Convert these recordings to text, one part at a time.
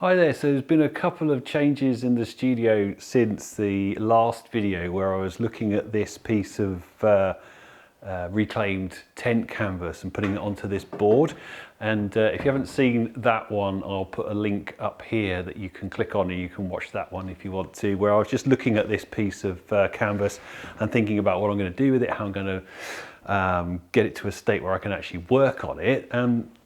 Hi there, so there's been a couple of changes in the studio since the last video where I was looking at this piece of reclaimed tent canvas and putting it onto this board. And if you haven't seen that one, I'll put a link up here that you can click on and you can watch that one if you want to, where I was just looking at this piece of canvas and thinking about what I'm going to do with it, how I'm going to get it to a state where I can actually work on it.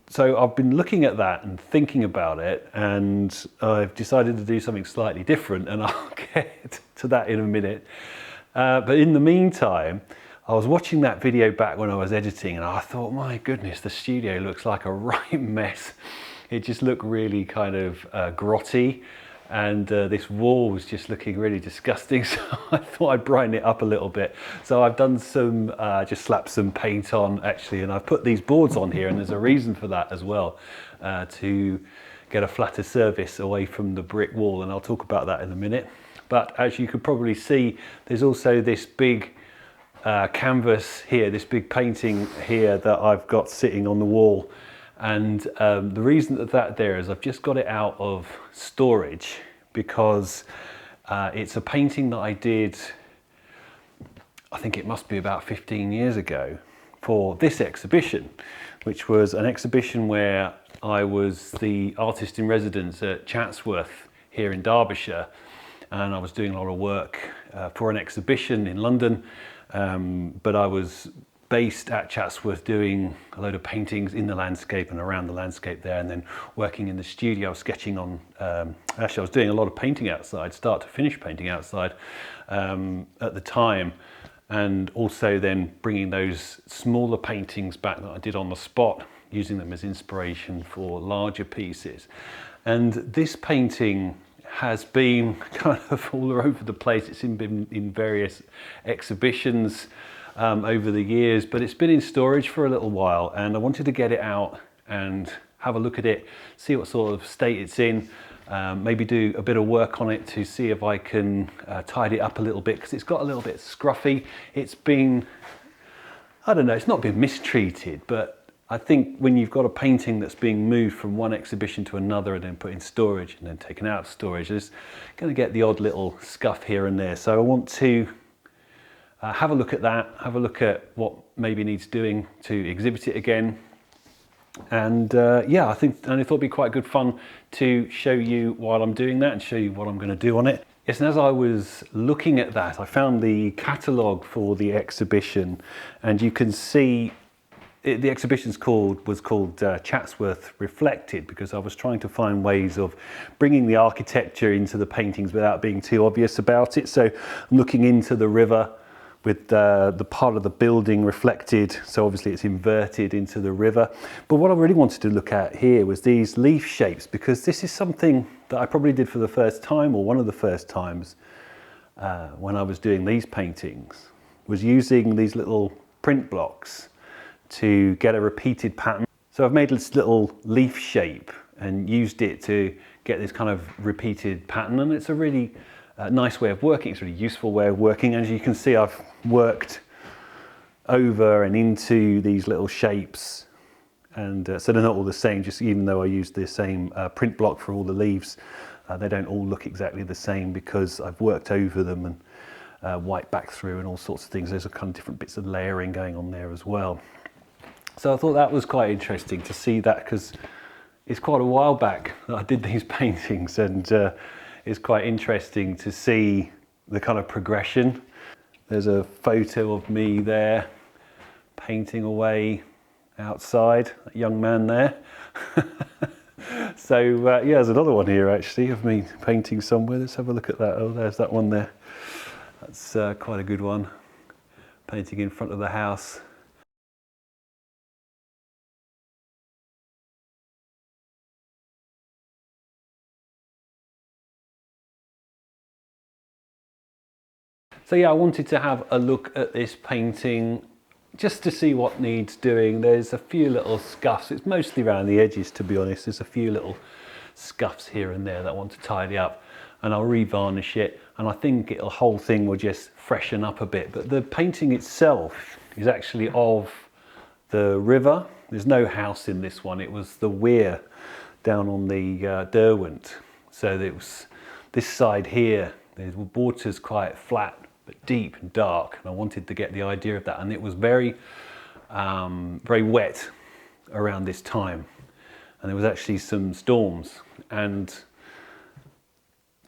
So I've been looking at that and thinking about it, and I've decided to do something slightly different, and I'll get to that in a minute. But in the meantime, I was watching that video back when I was editing, and I thought, my goodness, the studio looks like a right mess. It just looked really kind of grotty, and this wall was just looking really disgusting, so I thought I'd brighten it up a little bit. So I've done some, just slapped some paint on actually, and I've put these boards on here, and there's a reason for that as well, to get a flatter surface away from the brick wall, and I'll talk about that in a minute. But as you could probably see, there's also this big canvas here, this big painting here that I've got sitting on the wall. And the reason that there is I've just got it out of storage because it's a painting that I did, I think it must be about 15 years ago, for this exhibition, which was an exhibition where I was the artist in residence at Chatsworth here in Derbyshire, and I was doing a lot of work for an exhibition in London, but I was based at Chatsworth doing a load of paintings in the landscape and around the landscape there, and then working in the studio, sketching on, actually I was doing a lot of painting outside, start to finish painting outside at the time, and also then bringing those smaller paintings back that I did on the spot, using them as inspiration for larger pieces. And this painting has been kind of all over the place. It's been in various exhibitions over the years, but it's been in storage for a little while, and I wanted to get it out and have a look at it, see what sort of state it's in, maybe do a bit of work on it to see if I can tidy it up a little bit, because it's got a little bit scruffy. It's been, I don't know, it's not been mistreated, but I think when you've got a painting that's being moved from one exhibition to another and then put in storage and then taken out of storage, there's going to get the odd little scuff here and there. So I want to have a look at that, have a look at what maybe needs doing to exhibit it again. And yeah, I thought it'd be quite good fun to show you while I'm doing that and show you what I'm going to do on it. Yes, and as I was looking at that, I found the catalogue for the exhibition, and you can see the exhibition was called Chatsworth Reflected, because I was trying to find ways of bringing the architecture into the paintings without being too obvious about it. So I'm looking into the river with the part of the building reflected, so obviously it's inverted into the river. But what I really wanted to look at here was these leaf shapes, because this is something that I probably did for the first time, or one of the first times when I was doing these paintings, was using these little print blocks to get a repeated pattern. So I've made this little leaf shape and used it to get this kind of repeated pattern, and it's a really nice way of working. It's a really useful way of working. As you can see, I've worked over and into these little shapes, and so they're not all the same, just even though I used the same print block for all the leaves, they don't all look exactly the same because I've worked over them and wiped back through and all sorts of things. There's a kind of different bits of layering going on there as well. So I thought that was quite interesting to see that, because it's quite a while back that I did these paintings, and it's quite interesting to see the kind of progression. There's a photo of me there painting away outside, a young man there. So yeah, there's another one here actually of me painting somewhere. Let's have a look at that. Oh, there's that one there. That's quite a good one. Painting in front of the house. So yeah, I wanted to have a look at this painting just to see what needs doing. There's a few little scuffs. It's mostly around the edges, to be honest. There's a few little scuffs here and there that I want to tidy up, and I'll re-varnish it, and I think the whole thing will just freshen up a bit. But the painting itself is actually of the river. There's no house in this one. It was the weir down on the Derwent, So it was this side here, the water's quite flat but deep and dark, and I wanted to get the idea of that. And it was very very wet around this time, and there was actually some storms, and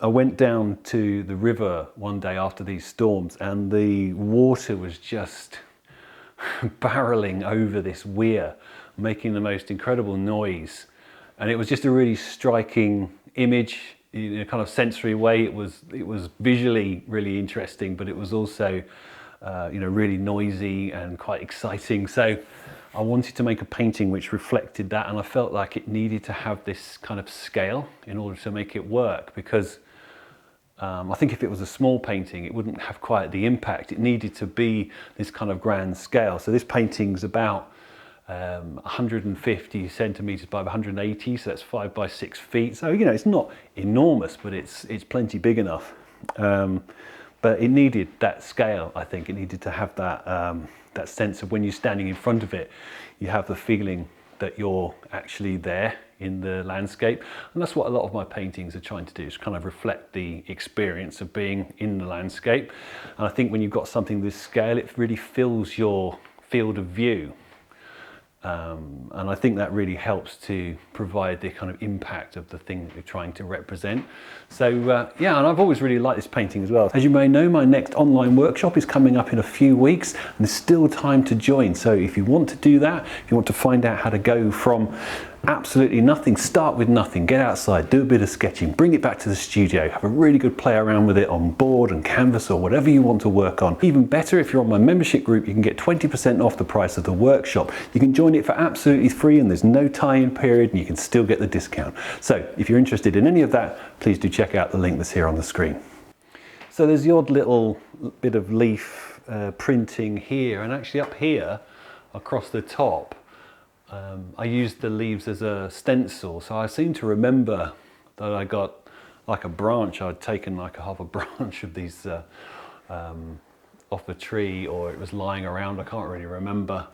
I went down to the river one day after these storms, and the water was just barreling over this weir, making the most incredible noise. And it was just a really striking image in a kind of sensory way. It was visually really interesting, but it was also really noisy and quite exciting. So I wanted to make a painting which reflected that, and I felt like it needed to have this kind of scale in order to make it work, because I think if it was a small painting, it wouldn't have quite the impact. It needed to be this kind of grand scale. So this painting's about 150 centimeters by 180, so that's 5 by 6 feet. So it's not enormous, but it's plenty big enough. But it needed that scale. I think it needed to have that sense of when you're standing in front of it, you have the feeling that you're actually there in the landscape. And that's what a lot of my paintings are trying to do, is kind of reflect the experience of being in the landscape. And I think when you've got something this scale, it really fills your field of view. And I think that really helps to provide the kind of impact of the thing that you're trying to represent. So yeah, and I've always really liked this painting as well. As you may know, my next online workshop is coming up in a few weeks, and there's still time to join. So if you want to do that, if you want to find out how to go from absolutely nothing, start with nothing, get outside, do a bit of sketching, bring it back to the studio, have a really good play around with it on board and canvas or whatever you want to work on. Even better, if you're on my membership group, you can get 20% off the price of the workshop. You can join it for absolutely free, and there's no tie-in period, and you can still get the discount. So if you're interested in any of that, please do check out the link that's here on the screen. So there's the odd little bit of leaf printing here, and actually up here across the top, I used the leaves as a stencil. So I seem to remember that I got like a branch. I'd taken like half a branch of these off a tree, or it was lying around, I can't really remember.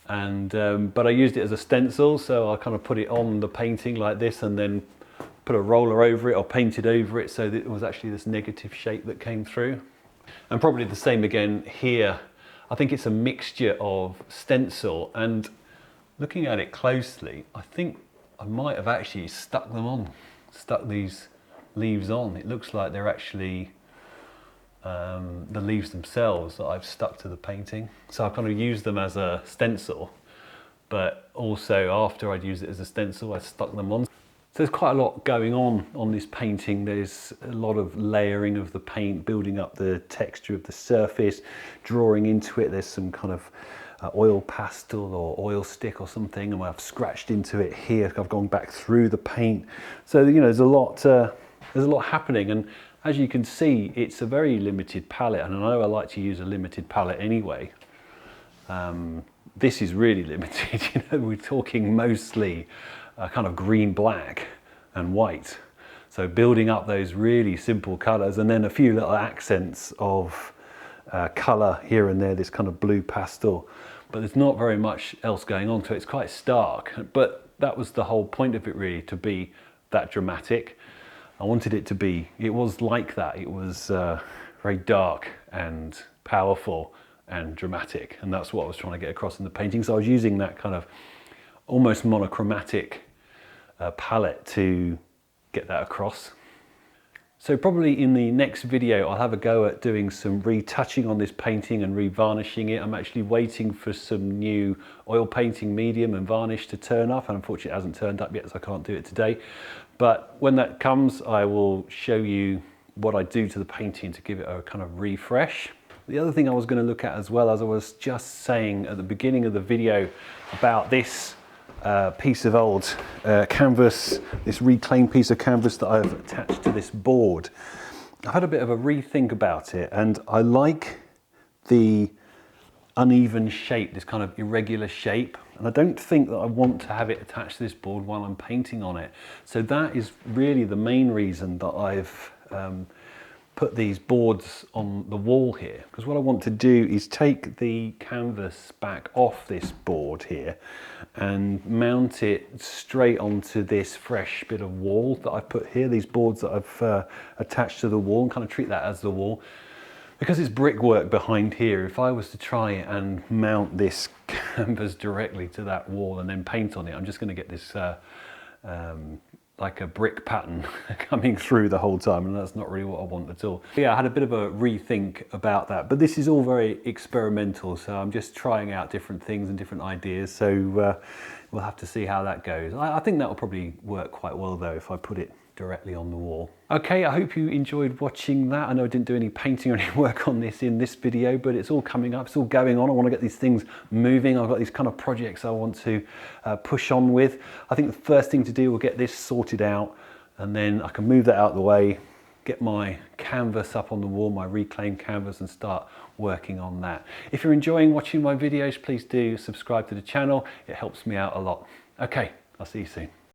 And but I used it as a stencil, so I kind of put it on the painting like this, and then put a roller over it or painted over it, so that it was actually this negative shape that came through. And probably the same again here. I think it's a mixture of stencil, and looking at it closely, I think I might have actually stuck these leaves on. It looks like they're actually the leaves themselves that I've stuck to the painting. So I kind of used them as a stencil, but also after I'd used it as a stencil, I stuck them on. So there's quite a lot going on this painting. There's a lot of layering of the paint, building up the texture of the surface, drawing into it. There's some kind of oil pastel or oil stick or something, and I've scratched into it here. I've gone back through the paint. So there's a lot happening, and as you can see, it's a very limited palette, and I know I like to use a limited palette anyway. This is really limited. We're talking mostly kind of green, black and white. So building up those really simple colors, and then a few little accents of color here and there, this kind of blue pastel, but there's not very much else going on, so it's quite stark. But that was the whole point of it, really, to be that dramatic. I wanted it to be, it was like that. It was very dark and powerful and dramatic, and that's what I was trying to get across in the painting. So I was using that kind of almost monochromatic palette to get that across. So probably in the next video, I'll have a go at doing some retouching on this painting and revarnishing it. I'm actually waiting for some new oil painting medium and varnish to turn up, and unfortunately it hasn't turned up yet, so I can't do it today. But when that comes, I will show you what I do to the painting to give it a kind of refresh. The other thing I was going to look at as well, as I was just saying at the beginning of the video about this piece of old canvas, this reclaimed piece of canvas that I've attached to this board. I've had a bit of a rethink about it, and I like the uneven shape, this kind of irregular shape, and I don't think that I want to have it attached to this board while I'm painting on it. So that is really the main reason that I've put these boards on the wall here, because what I want to do is take the canvas back off this board here and mount it straight onto this fresh bit of wall that I've put here, these boards that I've attached to the wall, and kind of treat that as the wall. Because it's brickwork behind here, if I was to try and mount this canvas directly to that wall and then paint on it, I'm just going to get this like a brick pattern coming through the whole time, and that's not really what I want at all. Yeah, I had a bit of a rethink about that, but this is all very experimental, so I'm just trying out different things and different ideas, so we'll have to see how that goes. I think that will probably work quite well though if I put it directly on the wall. Okay, I hope you enjoyed watching that. I know I didn't do any painting or any work on this in this video, but it's all coming up, it's all going on. I want to get these things moving. I've got these kind of projects I want to push on with. I think the first thing to do will get this sorted out, and then I can move that out of the way, get my canvas up on the wall, my reclaimed canvas, and start working on that. If you're enjoying watching my videos, please do subscribe to the channel. It helps me out a lot. Okay, I'll see you soon.